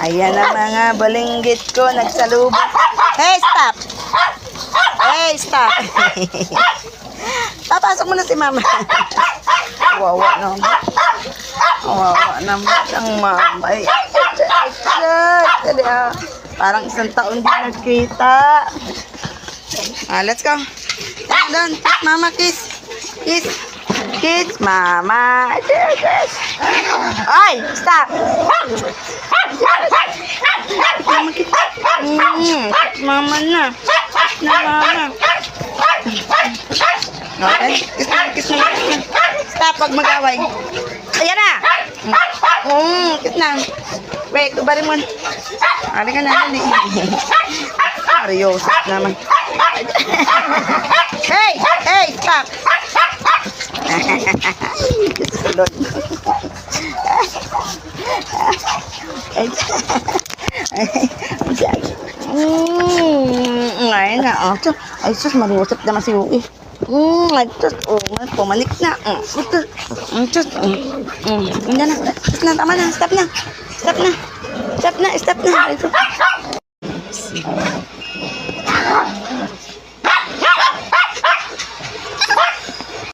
Ayan na mga balinggit ko, nagsalubong. Hey, stop! Hey, stop! Papasok mo na si mama. Wawa naman. Wawa naman ang mama. Ay, parang isang taon din nagkita. Let's go. Doon, kiss mama, kiss. Kiss. Kiss mama. Kiss. Ay, stop. Mama, kiss. Kiss mama na. Kiss na mama. Okay, kiss na, kiss na. Stop pag mag-away. Ayan na. Kiss na. Wait, tubarin mo. Ari ka na, dali. Seryoso naman. Hey! Hey! Stop! Sulod. Ngayon na. Ay, sus, marusap naman si Uwi. Ay, sus. Pumanik na. Sus. Hindi na. Sus na, tama na. Stop na. Stop na. Stop na. Stop na.